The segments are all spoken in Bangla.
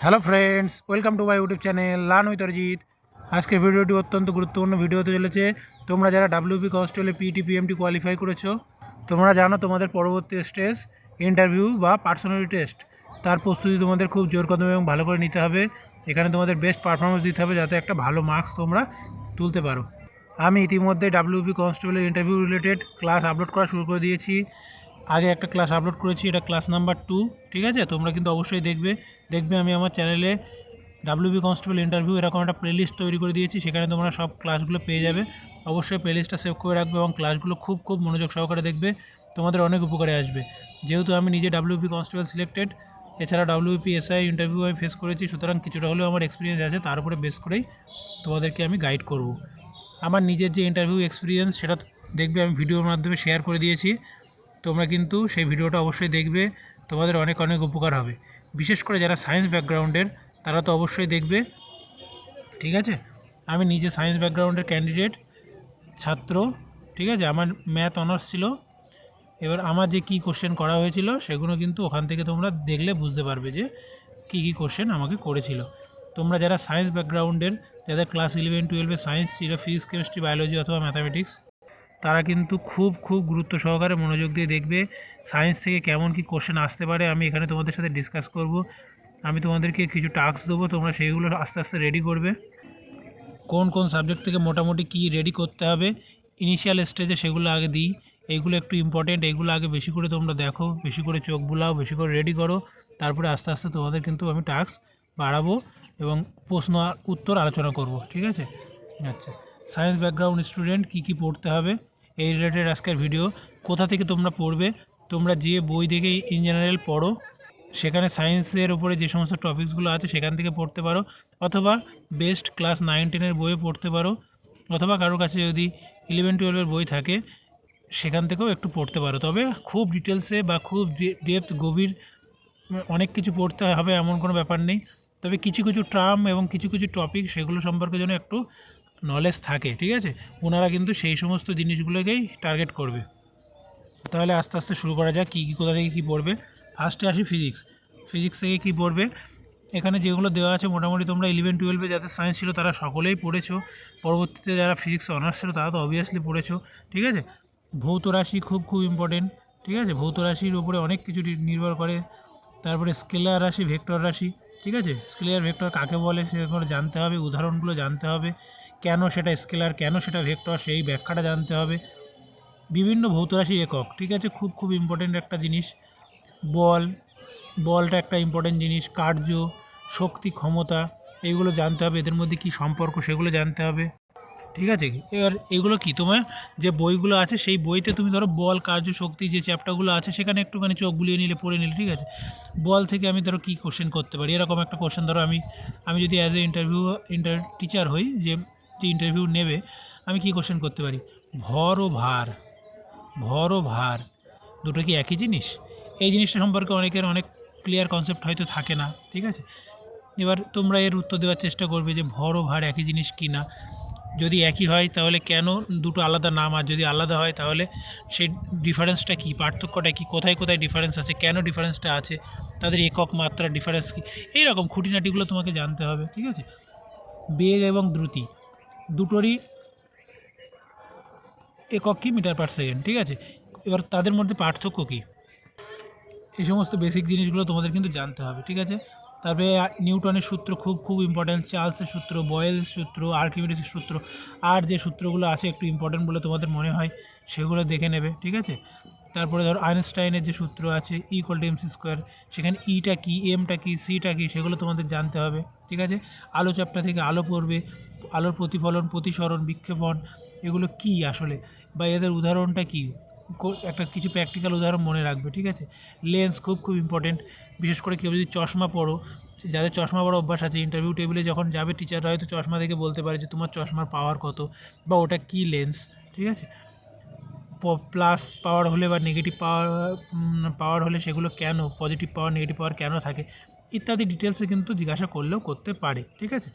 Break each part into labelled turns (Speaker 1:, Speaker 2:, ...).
Speaker 1: Hello friends, welcome to my YouTube channel learn with Arijit. আজকের ভিডিওটি অত্যন্ত গুরুত্বপূর্ণ ভিডিও হতে চলেছে। তোমরা যারা ডাব্লিউপি কনস্টেবলে পিটি পিএমটি কোয়ালিফাই করেছো, তোমরা জানো তোমাদের পরবর্তী স্টেজ ইন্টারভিউ বা পার্সোনালিটি টেস্ট। তার প্রস্তুতি তোমাদের খুব জোর কদমে এবং ভালো করে নিতে হবে। এখানে তোমাদের বেস্ট পারফরমেন্স দিতে হবে যাতে একটা ভালো মার্কস তোমরা তুলতে পারো। আমি ইতিমধ্যে ডাব্লিউপি কনস্টেবলের ইন্টারভিউ রিলেটেড ক্লাস আপলোড করা শুরু করে দিয়েছি। আগে একটা ক্লাস আপলোড করেছি, এটা ক্লাস নাম্বার 2। ঠিক আছে, তোমরা কিন্তু অবশ্যই দেখবে আমি আমার চ্যানেলে ডাব্লিউবি কনস্টেবল ইন্টারভিউ এরকম একটা প্লেলিস্ট তৈরি করে দিয়েছি। সেখানে তোমরা সব ক্লাসগুলো পেয়ে যাবে। অবশ্যই প্লেলিস্টটা সেভ করে রাখবে এবং ক্লাসগুলো খুব মনোযোগ সহকারে দেখবে, তোমাদের অনেক উপকারে আসবে। যেহেতু আমি নিজে ডাব্লিউবি কনস্টেবল সিলেক্টেড, এছাড়া ডাব্লিউপি এসআই ইন্টারভিউ আমি ফেস করেছি, সুতরাং কিছুটা হলেও আমার এক্সপিরিয়েন্স আছে। তার উপরে বেস করেই তোমাদেরকে আমি গাইড করব। আমার নিজের যে ইন্টারভিউ এক্সপিরিয়েন্স সেটা দেখবে আমি ভিডিওর মাধ্যমে শেয়ার করে দিয়েছি। তোমরা কিন্তু সেই ভিডিওটা অবশ্যই দেখবে, তোমাদের অনেক উপকার হবে। বিশেষ করে যারা সায়েন্স ব্যাকগ্রাউন্ডের তারা তো অবশ্যই দেখবে। ঠিক আছে, আমি নিজে সায়েন্স ব্যাকগ্রাউন্ডের ক্যান্ডিডেট ছাত্র। ঠিক আছে, আমার ম্যাথ অনার্স ছিল। এবার আমার যে কী কোশ্চেন করা হয়েছিল সেগুলো কিন্তু ওখান থেকে তোমরা দেখলে বুঝতে পারবে যে কী কোশ্চেন আমাকে করেছিল। তোমরা যারা সায়েন্স ব্যাকগ্রাউন্ডের, যাদের ক্লাস 11-12 সায়েন্স ছিল, ফিজিক্স কেমিস্ট্রি বায়োলজি অথবা ম্যাথামেটিক্স, তারা কিন্তু খুব গুরুত্ব সহকারে মনোযোগ দিয়ে দেখবে সায়েন্স থেকে কেমন কি কোশ্চেন আসতে পারে। আমি এখানে তোমাদের সাথে ডিসকাস করব। আমি তোমাদেরকে কিছু টাস্ক দেবো, তোমরা সেইগুলো আস্তে আস্তে রেডি করবে। কোন সাবজেক্ট থেকে মোটামুটি কি রেডি করতে হবে ইনিশিয়াল স্টেজে সেগুলো আগে দিই। এইগুলো একটু ইম্পর্টেন্ট, এইগুলো আগে বেশি করে তোমরা দেখো, বেশি করে চোখ বুলাও, বেশি করে রেডি করো। তারপরে আস্তে আস্তে তোমাদের কিন্তু আমি টাস্ক বাড়াবো এবং প্রশ্ন উত্তর আলোচনা করব। ঠিক আছে, আচ্ছা। সায়েন্স ব্যাকগ্রাউন্ড স্টুডেন্ট কী পড়তে হবে এই রিলেটেড আজকের ভিডিও। কোথা থেকে তোমরা পড়বে? তোমরা যে বই দেখে ইন জেনারেল পড়ো, সেখানে সায়েন্সের উপরে যে সমস্ত টপিকসগুলো আছে সেখান থেকে পড়তে পারো, অথবা বেস্ট ক্লাস 9-10 বইয়ে পড়তে পারো, অথবা কারোর কাছে যদি 11-12 বই থাকে সেখান থেকেও একটু পড়তে পারো। তবে খুব ডিটেলসে বা খুব ডেপথ গভীর অনেক কিছু পড়তে হবে এমন কোনো ব্যাপার নেই। তবে কিছু টার্ম এবং কিছু টপিক সেগুলো সম্পর্কে যেন একটু নলেজ থাকে। ঠিক আছে, ওনারা কিন্তু সেই সমস্ত জিনিসগুলোকেই টার্গেট করবে। তাহলে আস্তে আস্তে শুরু করা যাক কোথা থেকে কী পড়বে। ফার্স্টে আসি ফিজিক্স থেকে কী পড়বে। এখানে যেগুলো দেওয়া আছে মোটামুটি তোমরা 11-12 যাদের সায়েন্স ছিল তারা সকলেই পড়েছো। পরবর্তীতে যারা ফিজিক্স অনার্স ছিল তারা তো অবভিয়াসলি পড়েছো। ঠিক আছে, ভৌত রাশি খুব ইম্পর্টেন্ট। ঠিক আছে, ভৌত রাশির উপরে অনেক কিছু নির্ভর করে। তারপরে স্কেলার রাশি, ভেক্টর রাশি। ঠিক আছে, স্কেলার ভেক্টর কাকে বলে সেগুলো জানতে হবে, উদাহরণগুলো জানতে হবে, কেন সেটা স্কেলার, কেন সেটা ভেক্টর সেই ব্যাখ্যাটা জানতে হবে। বিভিন্ন ভৌত রাশির একক। ঠিক আছে, খুব ইম্পর্টেন্ট একটা জিনিস। বলটা একটা ইম্পর্টেন্ট জিনিস। কার্য, শক্তি, ক্ষমতা, এইগুলো জানতে হবে। এদের মধ্যে কী সম্পর্ক সেগুলো জানতে হবে। ঠিক আছে, এবার এগুলো কি তোমার যে বইগুলো আছে সেই বইতে তুমি ধরো বল, কার্য, শক্তি যে চ্যাপ্টারগুলো আছে সেখানে একটুখানি চোখ বুলিয়ে নিলে, পড়ে নিলে। ঠিক আছে, বল থেকে আমি ধরো কী কোশ্চেন করতে পারি, এরকম একটা কোশ্চেন ধরো আমি যদি অ্যাজ এ টিচার হই, যে ইন্টারভিউ নেবে, আমি কী কোশ্চেন করতে পারি। ভর ও ভার দুটো কি একই জিনিস? এই জিনিসটা সম্পর্কে অনেকের অনেক ক্লিয়ার কনসেপ্ট হয়তো থাকে না। ঠিক আছে, এবার তোমরা এর উত্তর দেওয়ার চেষ্টা করবে যে ভর ও ভার একই জিনিস কি না। যদি একই হয় তাহলে কেন দুটো আলাদা নাম, আর যদি আলাদা হয় তাহলে সেই ডিফারেন্সটা কী, পার্থক্যটা কী, কোথায় ডিফারেন্স আছে, কেন ডিফারেন্সটা আছে, তাদের একক মাত্রা ডিফারেন্স কী, এইরকম খুঁটিনাটিগুলো তোমাকে জানতে হবে। ঠিক আছে, বেগ এবং দ্রুতি দুটোরই একক কি, মিটার পার সেকেন্ড। ঠিক আছে, এবার তাদের মধ্যে পার্থক্য কী, এই সমস্ত বেসিক জিনিসগুলো তোমাদের কিন্তু জানতে হবে। ঠিক আছে, তারপরে নিউটনের সূত্র খুব ইম্পর্ট্যান্ট, চার্লসের সূত্র, বয়েলস সূত্র, আর্কিমিডিসের সূত্র, আর যে সূত্রগুলো আছে একটু ইম্পর্ট্যান্ট বলে তোমাদের মনে হয় সেগুলো দেখে নেবে। ঠিক আছে, তারপরে ধরো আইনস্টাইনের যে সূত্র আছে E=mc², সেখানে ইটা কি, এমটা কি, সিটা কি, সেগুলো তোমাদের জানতে হবে। ঠিক আছে, আলো চ্যাপ্টার থেকে আলো পড়বে, আলোর প্রতিফলন, প্রতিসরণ, বিক্ষেপণ, এগুলো কি আসলে, বা এদের উদাহরণটা কী, একটা কিছু প্র্যাকটিক্যাল উদাহরণ মনে রাখবে। ঠিক আছে, লেন্স খুব ইম্পর্টেন্ট। বিশেষ করে কেউ যদি চশমা পড়ো, যাদের চশমা পড়ার অভ্যাস আছে, ইন্টারভিউ টেবিলে যখন যাবে টিচাররা হয়তো চশমা দেখে বলতে পারে যে তোমার চশমার পাওয়ার কত, বা ওটা কী লেন্স। ঠিক আছে, প্লাস পাওয়ার হলে বা নেগেটিভ পাওয়ার হলে সেগুলো কেন, পজিটিভ পাওয়ার নেগেটিভ পাওয়ার কেন থাকে, ইত্যাদি ডিটেলসে কিন্তু জিজ্ঞাসা করলেও করতে পারে। ঠিক আছে,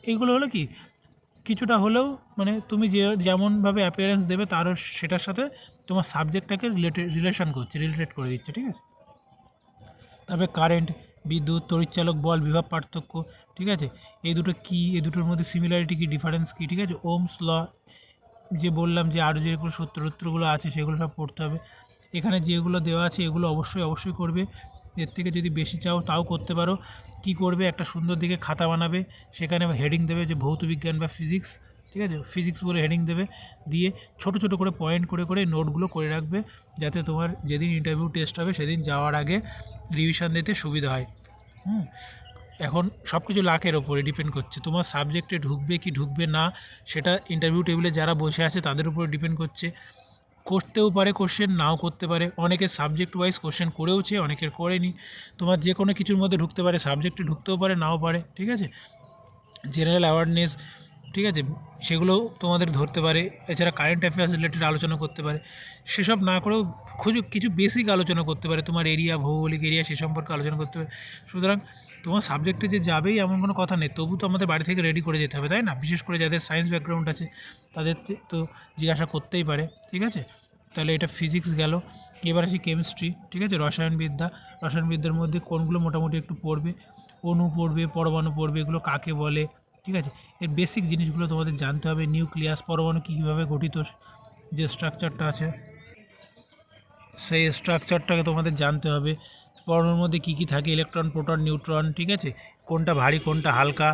Speaker 1: এইগুলো হলো কি কিছুটা হলেও মানে তুমি যেমনভাবে অ্যাপিয়ারেন্স দেবে তারও সেটার সাথে তোমার সাবজেক্টটাকে রিলেটেড করে দিচ্ছে। ঠিক আছে, তবে কারেন্ট, বিদ্যুৎ, তড়িৎচালক, বল, বিভব, পার্থক্য, ঠিক আছে? এই দুটো কী, এই দুটোর মধ্যে সিমিলারিটি কী, ডিফারেন্স কী, ঠিক আছে? ওমস ল যে বললাম যে আরও যেগুলো সূত্রগুলো আছে সেগুলো সব পড়তে হবে। এখানে যেগুলো দেওয়া আছে এগুলো অবশ্যই করবে। এর থেকে যদি বেশি চাও তাও করতে পারো। কি করবে, একটা সুন্দর দিকে খাতা বানাবে, সেখানে হেডিং দেবে যে ভৌতবিজ্ঞান বা ফিজিক্স, ঠিক আছে? ফিজিক্স বলে হেডিং দেবে, দিয়ে ছোট ছোট করে পয়েন্ট করে করে নোটগুলো করে রাখবে, যাতে তোমার যেদিন ইন্টারভিউ টেস্ট হবে সেদিন যাওয়ার আগে রিভিশন দিতে সুবিধা হয়। এখন সব কিছু লাকের ওপরে ডিপেন্ড করছে, তোমার সাবজেক্টে ঢুকবে কি ঢুকবে না সেটা ইন্টারভিউ টেবিলে যারা বসে আছে তাদের উপরে ডিপেন্ড করছে। করতেও পারে কোশ্চেন, নাও করতে পারে, অনেকের সাবজেক্ট ওয়াইজ কোশ্চেন করেওছে, অনেকের করেনি। তোমার যে কোনো কিছুর মধ্যে ঢুকতে পারে, সাবজেক্টে ঢুকতেও পারে, নাও পারে, ঠিক আছে? জেনারেল অ্যাওয়ারনেস, ঠিক আছে, সেগুলোও তোমাদের ধরতে পারে। এছাড়া কারেন্ট অ্যাফেয়ার্স রিলেটেড আলোচনা করতে পারে। সেসব না করেও কিছু বেসিক আলোচনা করতে পারে, তোমার এরিয়া, ভৌগোলিক এরিয়া, সে সম্পর্কে আলোচনা করতে পারে। সুতরাং তোমার সাবজেক্টে যে যাবেই এমন কোনো কথা নেই, তবু তো আমাদের বাড়ি থেকে রেডি করে যেতে হবে, তাই না? বিশেষ করে যাদের সায়েন্স ব্যাকগ্রাউন্ড আছে তাদের তো জিজ্ঞাসা করতেই পারে, ঠিক আছে? তাহলে এটা ফিজিক্স গেল। এবার আসি কেমিস্ট্রি, ঠিক আছে? রসায়নবিদ্যার মধ্যে কোনগুলো মোটামুটি একটু পড়বে, অণু পড়বে, পরমাণু পড়বে, এগুলো কাকে বলে, ঠিক আছে? এর বেসিক জিনিসগুলো তোমাদের জানতে হবে। নিউক্লিয়াস, পরমাণু কীভাবে গঠিত, যে স্ট্রাকচারটা আছে সেই স্ট্রাকচারটাকে তোমাদের জানতে হবে। পরমাণুর মধ্যে কী কী থাকে, ইলেকট্রন, প্রোটন, নিউট্রন, ঠিক আছে? কোনটা ভারী, কোনটা হালকা,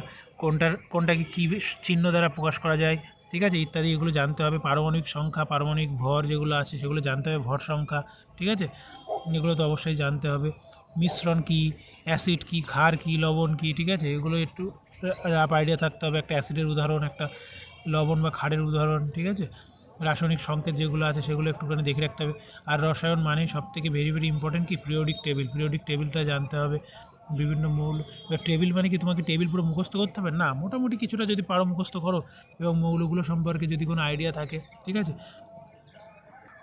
Speaker 1: কোনটাকে কী চিহ্ন দ্বারা প্রকাশ করা যায়, ঠিক আছে? ইত্যাদি এগুলো জানতে হবে। পারমাণবিক সংখ্যা, পারমাণবিক ভর যেগুলো আছে সেগুলো জানতে হবে, ভর সংখ্যা, ঠিক আছে? এগুলো তো অবশ্যই জানতে হবে। মিশ্রণ কী, অ্যাসিড কী, ক্ষার কী, লবণ কী, ঠিক আছে? এগুলো একটু রাফ আইডিয়া থাকতে হবে। একটা অ্যাসিডের উদাহরণ, একটা লবণ বা ক্ষারের উদাহরণ, ঠিক আছে? রাসায়নিক সংকেত যেগুলো আছে সেগুলো একটুখানি দেখে রাখতে হবে। আর রসায়ন মানেই সবথেকে ভেরি ইম্পর্টেন্ট কি, পিরিয়ডিক টেবিলটা জানতে হবে। বিভিন্ন মৌল, এবার টেবিল মানে কি তোমাকে টেবিল পুরো মুখস্থ করতে হবে না, মোটামুটি কিছুটা যদি পারো মুখস্থ করো, এবং মৌলগুলো সম্পর্কে যদি কোনো আইডিয়া থাকে, ঠিক আছে?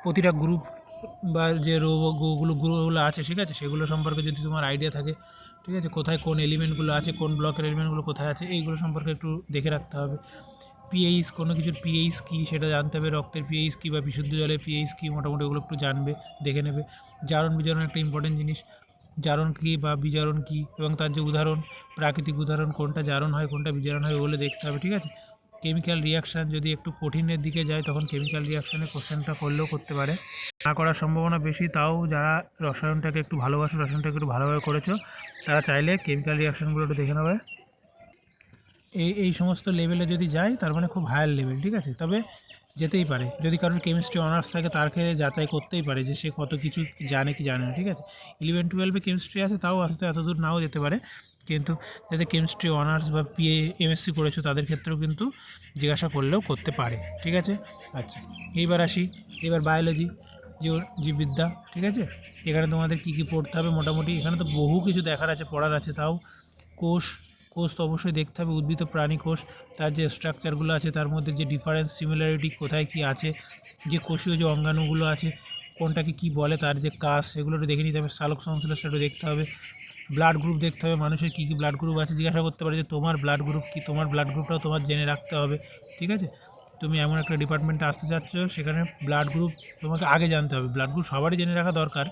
Speaker 1: প্রতিটা গ্রুপ বা যে গ্রুপগুলো আছে, ঠিক আছে, সেগুলো সম্পর্কে যদি তোমার আইডিয়া থাকে, ঠিক আছে, কোথায় কোন এলিমেন্টগুলো আছে, কোন ব্লকের এলিমেন্টগুলো কোথায় আছে, এইগুলো সম্পর্কে একটু দেখে রাখতে হবে। পিএইচ, কোনো কিছুর পিএইচ কী সেটা জানতে হবে, রক্তের পিএইচ কী বা বিশুদ্ধ জলের পিএইচ কী, মোটামুটি ওগুলো একটু জানবে, দেখে নেবে। জারণ বিজারণ একটা ইম্পর্টেন্ট জিনিস, জারণ কী বা বিজারণ কী এবং তার যে উদাহরণ, প্রাকৃতিক উদাহরণ, কোনটা জারণ হয় কোনটা বিজারণ হয় ওগুলো দেখতে হবে, ঠিক আছে? কেমিক্যাল রিয়াকশান যদি একটু কঠিনের দিকে যায় তখন কেমিক্যাল রিয়াকশানের কোশ্চেনটা করলেও করতে পারে, না করার সম্ভাবনা বেশি। তাও যারা রসায়নটাকে একটু ভালোবাসো, রসায়নটাকে একটু ভালোভাবে করেছো, তারা চাইলে কেমিক্যাল রিয়াকশানগুলো একটু দেখে নেবে। এই সমস্ত লেভেলে যদি যায় তার মানে খুব হায়ার লেভেল, ঠিক আছে? তবে যেতেই পারে, যদি কারোর কেমিস্ট্রি অনার্স থাকে তাকে যাচাই করতেই পারে যে সে কত কিছু জানে কি জানে না, ঠিক আছে? 11-12 কেমিস্ট্রি আছে, তাও আসতে এতদূর নাও যেতে পারে, কিন্তু যাদের কেমিস্ট্রি অনার্স বা এমএসসি করেছো তাদের ক্ষেত্রেও কিন্তু জিজ্ঞাসা করলেও করতে পারে, ঠিক আছে? আচ্ছা, এইবার আসি, এবার বায়োলজি, জীববিদ্যা, ঠিক আছে? এখানে তোমাদের কী কী পড়তে হবে, মোটামুটি এখানে তো বহু কিছু দেখার আছে, পড়ার আছে। তাও কোষ তো অবশ্যই দেখতে হবে, উদ্ভিদ প্রাণী কোষ, তার যে স্ট্রাকচারগুলো আছে তার মধ্যে যে ডিফারেন্স, সিমিলারিটি কোথায় কী আছে, যে কোষীয় যে অঙ্গাণুগুলো আছে কোনটাকে কী বলে, তার যে কাজ সেগুলো একটু দেখে নিতে হবে। সালোক সংশ্লেষটা একটু দেখতে হবে। ব্লাড গ্রুপ দেখতে হবে, মানুষের কী কী ব্লাড গ্রুপ আছে, জিজ্ঞাসা করতে পারে যে তোমার ব্লাড গ্রুপ কী, তোমার ব্লাড গ্রুপটাও তোমার জেনে রাখতে হবে, ঠিক আছে? তুমি এমন একটা ডিপার্টমেন্টে আসতে চাচ্ছ সেখানে ব্লাড গ্রুপ তোমাকে আগে জানতে হবে। ব্লাড গ্রুপ সবারই জেনে রাখা দরকার,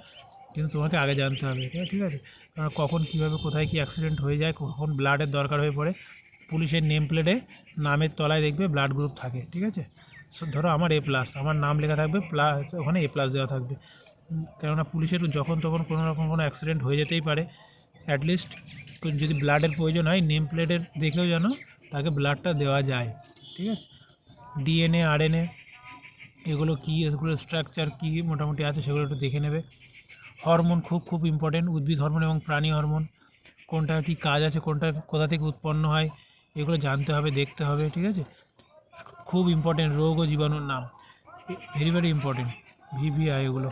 Speaker 1: কিন্তু তোমাকে আগে জানতে হবে, ঠিক আছে? কারণ কখন কীভাবে কোথায় কী অ্যাক্সিডেন্ট হয়ে যায়, কখন ব্লাডের দরকার হয়ে পড়ে, পুলিশের নেম প্লেটে নামের তলায় দেখবে ব্লাড গ্রুপ থাকে, ঠিক আছে? ধরো আমার A+, আমার নাম লেখা থাকবে, ওখানে A+ দেওয়া থাকবে। কেননা পুলিশের যখন তখন কোনো রকম কোনো অ্যাক্সিডেন্ট হয়ে যেতেই পারে, অ্যাটলিস্ট যদি ব্লাডের প্রয়োজন হয় নেম প্লেটের দেখেও যেন তাকে ব্লাডটা দেওয়া যায়, ঠিক আছে? ডিএনএ, আরএনএ এগুলো কী, এগুলো স্ট্রাকচার কী মোটামুটি আছে সেগুলো একটু দেখে নেবে। হরমোন খুব ইম্পর্টেন্ট, উদ্ভিদ হরমোন এবং প্রাণী হরমোন, কোনটা কী কাজ আছে, কোনটা কোথা থেকে উৎপন্ন হয়, এগুলো জানতে হবে, দেখতে হবে, ঠিক আছে? খুব ইম্পর্টেন্ট, রোগ ও জীবাণুর নাম, ভেরি ইম্পর্টেন্ট, ভিভিআই, এগুলো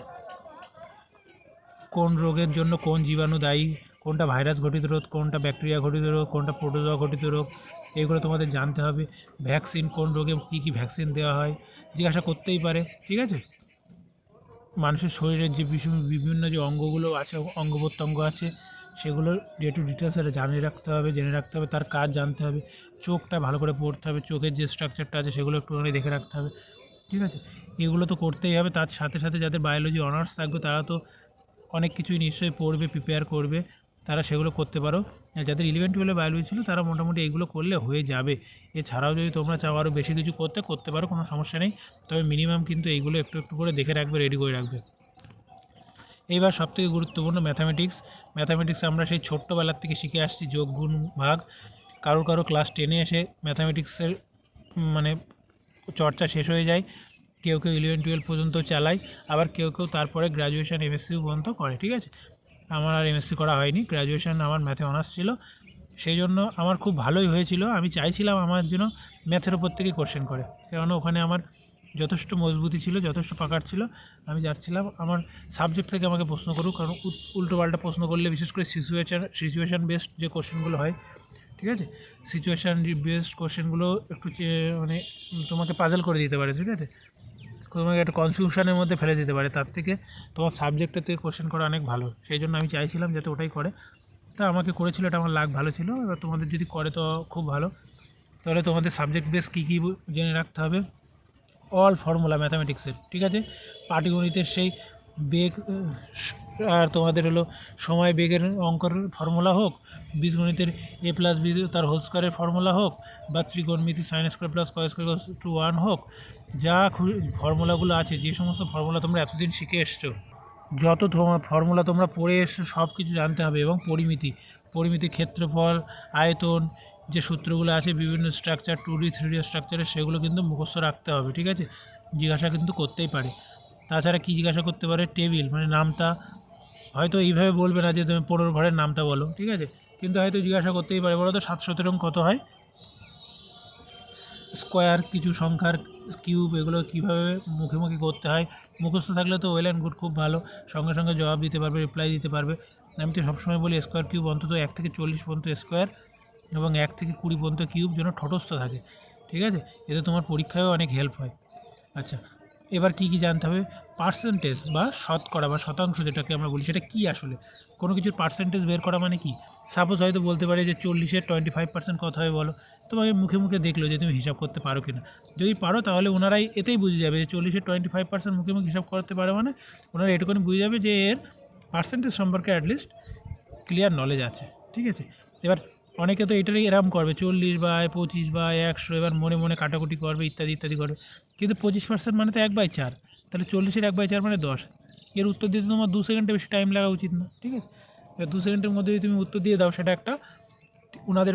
Speaker 1: কোন রোগের জন্য কোন জীবাণু দায়ী, কোনটা ভাইরাস ঘটিত রোগ, কোনটা ব্যাকটেরিয়া ঘটিত রোগ, কোনটা প্রোটোজোয়া ঘটিত রোগ, এগুলো তোমাদের জানতে হবে। ভ্যাকসিন, কোন রোগে কী কী ভ্যাকসিন দেওয়া হয়, জিজ্ঞাসা করতেই পারে, ঠিক আছে? মানুষের শরীরের যে বিভিন্ন যে অঙ্গগুলো আছে, অঙ্গ প্রত্যঙ্গ আছে, সেগুলো ডে টু ডিটেলস এটা জেনে রাখতে হবে, তার কাজ জানতে হবে। চোখটা ভালো করে পড়তে হবে, চোখের যে স্ট্রাকচারটা আছে সেগুলো একটুখানি দেখে রাখতে হবে, ঠিক আছে? এগুলো তো করতেই হবে। তার সাথে সাথে যাদের বায়োলজি অনার্স থাকবে তারা তো অনেক কিছুই নিশ্চয়ই পড়বে, প্রিপেয়ার করবে, তারা সেগুলো করতে পারো। যাদের 11-12 বায়োলজি ছিল তারা মোটামুটি এইগুলো করলে হয়ে যাবে। এছাড়াও যদি তোমরা চাও আরও বেশি কিছু করতে পারো, কোনো সমস্যা নেই, তবে মিনিমাম কিন্তু এইগুলো একটু একটু করে দেখে রাখবে, রেডি করে রাখবে। এইবার সবথেকে গুরুত্বপূর্ণ ম্যাথামেটিক্স আমরা সেই ছোট্টবেলার থেকে শিখে আসছি, যোগ গুণ ভাগ। কারো ক্লাস 10-এ এসে ম্যাথামেটিক্সের মানে চর্চা শেষ হয়ে যায়, কেউ 11-12 পর্যন্ত চালায়, আবার কেউ তারপরে গ্র্যাজুয়েশন এমএসসি পর্যন্ত করে। ঠিক আছে, আমার আর এমএসসি করা হয়নি, গ্র্যাজুয়েশন আমার ম্যাথে অনার্স ছিল, সেই জন্য আমার খুব ভালোই হয়েছিল। আমি চাইছিলাম আমার জন্য ম্যাথের ওপর থেকে কোশ্চেন করে, কেননা ওখানে আমার যথেষ্ট মজবুতি ছিল, যথেষ্ট পাকার ছিল। আমি যাচ্ছিলাম আমার সাবজেক্ট থেকে আমাকে প্রশ্ন করুক, কারণ উল্টোপাল্টা প্রশ্ন করলে, বিশেষ করে সিচুয়েশান বেসড যে কোশ্চেনগুলো হয়, ঠিক আছে, সিচুয়েশান বেসড কোশ্চেনগুলো একটু মানে তোমাকে পাজল করে দিতে পারে, ঠিক আছে, তোমাকে একটা কনফিউশনের মধ্যে ফেলে দিতে পারে। তার থেকে তোমার সাবজেক্টের থেকে কোশ্চেন করা অনেক ভালো, সেই জন্য আমি চাইছিলাম যাতে ওটাই করে। তা আমাকে করেছিল, এটা আমার লাক ভালো ছিল। এবার তোমাদের যদি করে তো খুব ভালো। তাহলে তোমাদের সাবজেক্ট বেস কী কী জেনে রাখতে হবে, অল ফর্মুলা ম্যাথামেটিক্সের, ঠিক আছে, পাটিগণিতের সেই বেগ, আর তোমাদের হলো সময় বেগের অঙ্কর ফর্মুলা হোক, বীজগণিতের a+b তার হোল স্কোয়ারের ফর্মুলা হোক, বা ত্রিকোণমিতি sin² + cos² = 1 হোক, যা ফর্মুলাগুলো আছে, যে সমস্ত ফর্মুলা তোমরা এতদিন শিখে এসছো, যত ফর্মুলা তোমরা পড়ে এসছো, সব কিছু জানতে হবে। এবং পরিমিতি, ক্ষেত্রফল, আয়তন, যে সূত্রগুলো আছে বিভিন্ন স্ট্রাকচার 2D 3D স্ট্রাকচারের, সেগুলো কিন্তু মুখস্থ রাখতে হবে। ঠিক আছে, জিজ্ঞাসা কিন্তু করতেই পারে। তাছাড়া কী জিজ্ঞাসা করতে পারে, টেবিল মানে নামতা, হয়তো এইভাবে বলবে না যে তুমি 15 ঘরের নামটা বলো, ঠিক আছে, কিন্তু হয়তো জিজ্ঞাসা করতেই পারে, বলো তো 7 17 কত হয়, স্কোয়ার, কিছু সংখ্যার কিউব, এগুলো কীভাবে মুখে করতে হয়। মুখস্থ থাকলে তো ওয়েল অ্যান্ড গুড, খুব ভালো, সঙ্গে সঙ্গে জবাব দিতে পারবে, রিপ্লাই দিতে পারবে। আমি তো সবসময় বলি স্কোয়ার কিউব অন্তত 1 থেকে 40 পর্যন্ত স্কোয়ার এবং 1 থেকে 20 পর্যন্ত কিউব যেন ঠোঁটস্থ থাকে, ঠিক আছে, এতে তোমার পরীক্ষায়ও অনেক হেল্প হয়। আচ্ছা, এবার কী জানতে হবে, পার্সেন্টেজ বা শতকরা বা শতাংশ যেটাকে আমরা বলি, সেটা কী আসলে, কোনো কিছুর পার্সেন্টেজ বের করা মানে কি। সাপোজ হয়তো বলতে পারে যে 40-এর 25% কত হয় বলো, তোমাকে মুখে দেখলো যে তুমি হিসাব করতে পারো কি না। যদি পারো তাহলে ওনারাই এতেই বুঝে যাবে যে 40-এর 25% মুখে হিসাব করতে পারো, মানে ওনারা এটুকুনি বুঝে যাবে যে এর পার্সেন্টেজ সম্পর্কে অ্যাটলিস্ট ক্লিয়ার নলেজ আছে। ঠিক আছে, এবার অনেকে তো এটারই এরম করবে 40/25/100, এবার মনে কাটাকুটি করবে, ইত্যাদি করবে, কিন্তু 25% মানে তো 1/4, তাহলে 40-এর 1/4 মানে 10। এর উত্তর দিতে তোমার 2 সেকেন্ডে বেশি টাইম লাগা উচিত না। ঠিক আছে, এবার 2 সেকেন্ডের মধ্যে যদি তুমি উত্তর দিয়ে দাও, সেটা একটা ওনাদের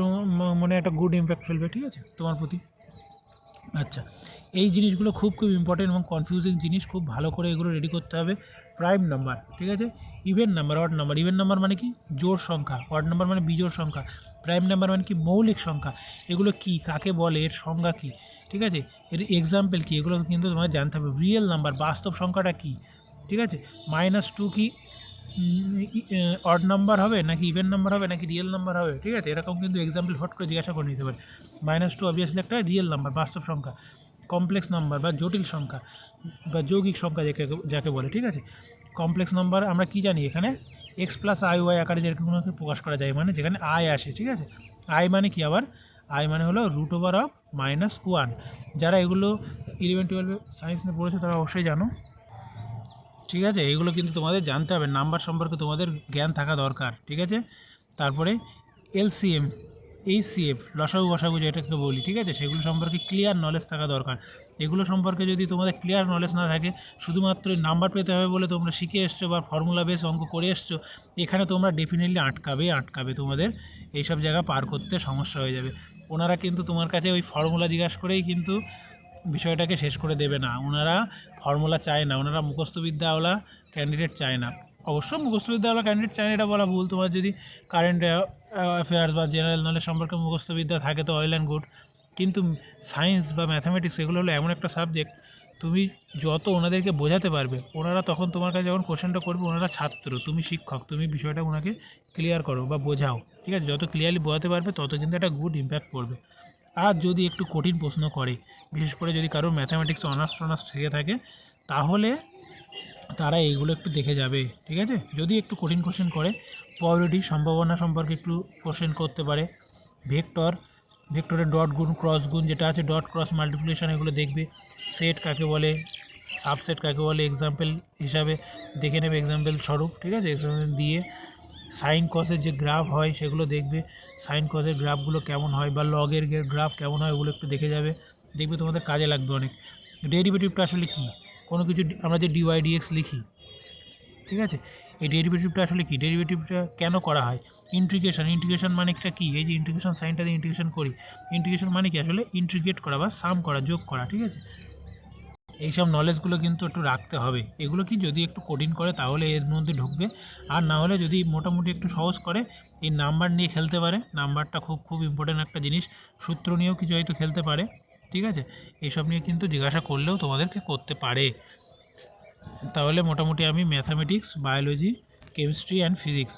Speaker 1: মনে একটা গুড ইম্প্যাক্ট ফেলবে, ঠিক আছে, তোমার প্রতি। আচ্ছা, এই জিনিসগুলো খুব ইম্পর্টেন্ট এবং কনফিউজিং জিনিস, খুব ভালো করে এগুলো রেডি করতে হবে। প্রাইম নাম্বার, ঠিক আছে, even number, odd number. Even number মানে কি, জোড় সংখ্যা, অড নাম্বার মানে বিজোড় সংখ্যা, প্রাইম নাম্বার মানে কি, মৌলিক সংখ্যা। এগুলো কি, কাকে বলে, এর সংজ্ঞা কী, ঠিক আছে, এর এক্সাম্পল কী, এগুলো কিন্তু তোমাকে জানতে হবে। রিয়েল নাম্বার, বাস্তব সংখ্যাটা কী, ঠিক আছে, -2 কি অড নাম্বার হবে নাকি ইভেন নাম্বার হবে নাকি রিয়েল নাম্বার হবে, ঠিক আছে, এরকম কিন্তু এক্সাম্পল ফট করে জিজ্ঞাসা করে নিতে পারে। -2 অবভিয়াসলি একটা রিয়েল নাম্বার, বাস্তব সংখ্যা। কমপ্লেক্স নাম্বার বা জটিল সংখ্যা বা যৌগিক সংখ্যা যাকে বলে, ঠিক আছে। কমপ্লেক্স নাম্বার আমরা কি জানি, এখানে x+iy আকারে যেরকমকে প্রকাশ করা যায়, মানে যেখানে আই আসে, ঠিক আছে। আই মানে কি, আবার আই মানে হলো √(-1). যারা এগুলো 11-12 সায়েন্স নিয়ে পড়েছে তারা অবশ্যই জানো, ঠিক আছে। এইগুলো কিন্তু তোমাদের জানতে হবে, নাম্বার সম্পর্কে তোমাদের জ্ঞান থাকা দরকার, ঠিক আছে। তারপরে এলসিএম, এইচসিএফ, লসাগু গসাগু যেটাকে বলি, ঠিক আছে, সেগুলো সম্পর্কে ক্লিয়ার নলেজ থাকা দরকার। এগুলো সম্পর্কে যদি তোমাদের ক্লিয়ার নলেজ না থাকে, শুধুমাত্র নাম্বার পেতে হবে বলে তোমরা শিখে এসছো বা ফর্মুলা বেস অঙ্ক করে এসছো, এখানে তোমরা ডেফিনেটলি আটকাবে, তোমাদের এইসব জায়গা পার করতে সমস্যা হয়ে যাবে। ওনারা কিন্তু তোমার কাছে ওই ফর্মুলা জিজ্ঞাসা করেই কিন্তু বিষয়টাকে শেষ করে দেবে না। ওনারা ফর্মুলা চায় না, ওনারা মুখস্থবিদ্যাওয়ালা ক্যান্ডিডেট চায় না। অবশ্য মুখস্থবিদ্যাওয়ালা ক্যান্ডিডেট চায় না এটা বলা ভুল, তোমার যদি কারেন্ট অ্যাফেয়ার্স বা জেনারেল নলেজ সম্পর্কে মুখস্থবিদ্যা থাকে তো ওয়েল অ্যান্ড গুড, কিন্তু সায়েন্স বা ম্যাথামেটিক্স এগুলো হলো এমন একটা সাবজেক্ট, তুমি যত ওনাদেরকে বোঝাতে পারবে, ওনারা তখন তোমার কাছে যখন কোশ্চেনটা করবে, ওনারা ছাত্র, তুমি শিক্ষক, তুমি বিষয়টা ওনাকে ক্লিয়ার করো বা বোঝাও, ঠিক আছে, যত ক্লিয়ারলি বোঝাতে পারবে তত কিন্তু একটা গুড ইম্প্যাক্ট পড়বে। আর যদি একটু কঠিন প্রশ্ন করে, বিশেষ করে যদি কারোর ম্যাথামেটিক্স অনার্স থেকে থাকে, তাহলে তারা এইগুলো একটু দেখে যাবে, ঠিক আছে। যদি একটু কঠিন কোশ্চেন করে, প্রবাবিলিটি, সম্ভাবনা সম্পর্কে একটু কোশ্চেন করতে পারে, ভেক্টরের ডট গুণ ক্রস গুণ যেটা আছে, ডট ক্রস মাল্টিপ্লিকেশন, এগুলো দেখবে। সেট কাকে বলে, সাবসেট কাকে বলে, এক্সাম্পল হিসাবে দেখে নেবে, এক্সাম্পল স্বরূপ, ঠিক আছে, এক্সাম্পল দিয়ে। সাইন কসের যে গ্রাফ হয় সেগুলো দেখবে, সাইন কসের গ্রাফগুলো কেমন হয় বা লগের গ্রাফ কেমন হয় ওগুলো একটু দেখে যাবে, দেখবে তোমাদের কাজে লাগবে অনেক। ডেরিভেটিভটা আসলে কী, কোনো কিছু আমরা যে ডিওয়াই/ডিএক্স লিখি, ঠিক আছে, এই ডেরিভেটিভটা আসলে কী, ডেরিভেটিভটা কেন করা হয়, ইন্টিগ্রেশন মানেটা কী, এই যে ইন্টিগ্রেশন সাইনটা দিয়ে ইন্টিগ্রেশন করি, ইন্টিগ্রেশন মানে কি আসলে ইন্টিগ্রেট করা বা সাম করা, যোগ করা, ঠিক আছে। এইসব নলেজগুলো কিন্তু একটু রাখতে হবে, এগুলো কি যদি একটু কঠিন করে তাহলে এর মধ্যে ঢুকবে, আর না হলে যদি মোটামুটি একটু সহজ করে এই নাম্বার নিয়ে খেলতে পারে, নাম্বারটা খুব খুব ইম্পর্ট্যান্ট একটা জিনিস, সূত্র নিয়েও কিছু হয়তো খেলতে পারে, ঠিক আছে, এইসব নিয়ে কিন্তু জিজ্ঞাসা করলেও তোমাদেরকে করতে পারে। তাহলে মোটামুটি আমি mathematics, biology, chemistry and physics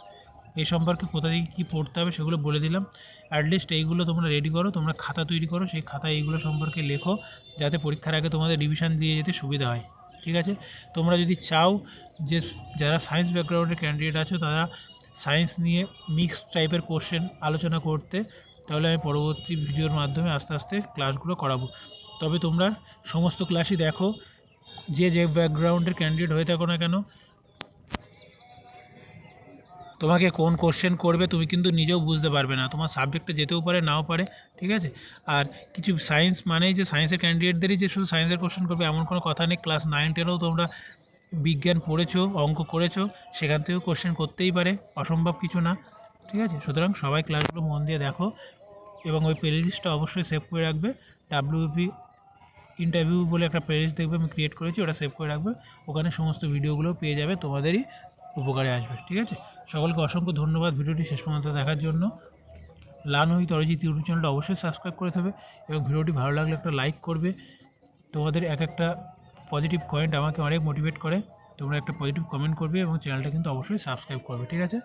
Speaker 1: এই সম্পর্কে কোথা থেকে কী পড়তে হবে সেগুলো বলে দিলাম। অ্যাটলিস্ট এইগুলো তোমরা রেডি করো, তোমরা খাতা তৈরি করো, সেই খাতায় এইগুলো সম্পর্কে লেখো, যাতে পরীক্ষার আগে তোমাদের রিভিশন দিয়ে যেতে সুবিধা হয়, ঠিক আছে। তোমরা যদি চাও যে যারা সায়েন্স ব্যাকগ্রাউন্ডের ক্যান্ডিডেট আছো তারা সায়েন্স নিয়ে মিক্সড টাইপের কোশ্চেন আলোচনা করতে, তাহলে আমি পরবর্তী ভিডিওর মাধ্যমে আস্তে আস্তে ক্লাসগুলো করাবো। তবে তোমরা সমস্ত ক্লাসই দেখো, যে যে ব্যাকগ্রাউন্ডের ক্যান্ডিডেট হয়ে থাকো না কেন, তোমাকে কোন কোশ্চেন করবে তুমি কিন্তু নিজেও বুঝতে পারবে না, তোমার সাবজেক্টে যেতেও পারে নাও পারে, ঠিক আছে। আর কিছু সায়েন্স মানেই যে সায়েন্সের ক্যান্ডিডেটদেরই যে শুধু সায়েন্সের কোশ্চেন করবে এমন কোনো কথা নেই, ক্লাস 9-10ও তোমরা বিজ্ঞান পড়েছো, অঙ্ক করেছো, সেখান থেকেও কোশ্চেন করতেই পারে, অসম্ভব কিছু না, ঠিক আছে। সুতরাং সবাই ক্লাসগুলো মন দিয়ে দেখো এবং ওই প্লে লিস্টটা অবশ্যই সেভ করে রাখবে, ডাব্লিউপি ইন্টারভিউ বলে একটা প্লে লিস্ট দেখবে আমি ক্রিয়েট করেছি, ওটা সেভ করে রাখবে, ওখানে সমস্ত ভিডিওগুলো পেয়ে যাবে, তোমাদেরই উপকারে আসবে, ঠিক আছে। সকলকে অসংখ্য ধন্যবাদ ভিডিওটি শেষ পর্যন্ত দেখার জন্য। লার্ন উইথ অরিজিৎ ইউটিউব চ্যানেলটা অবশ্যই সাবস্ক্রাইব করে দেবে এবং ভিডিওটি ভালো লাগলে একটা লাইক করবে, তোমাদের এক একটা পজিটিভ কমেন্ট আমাকে অনেক মোটিভেট করে, তোমরা একটা পজিটিভ কমেন্ট করবে এবং চ্যানেলটা কিন্তু অবশ্যই সাবস্ক্রাইব করবে, ঠিক আছে।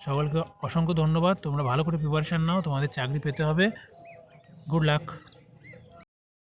Speaker 1: সকলকে অসংখ্য ধন্যবাদ, তোমরা ভালো করে প্রিপারেশান নাও, তোমাদের চাকরি পেতে হবে, গুড লাক।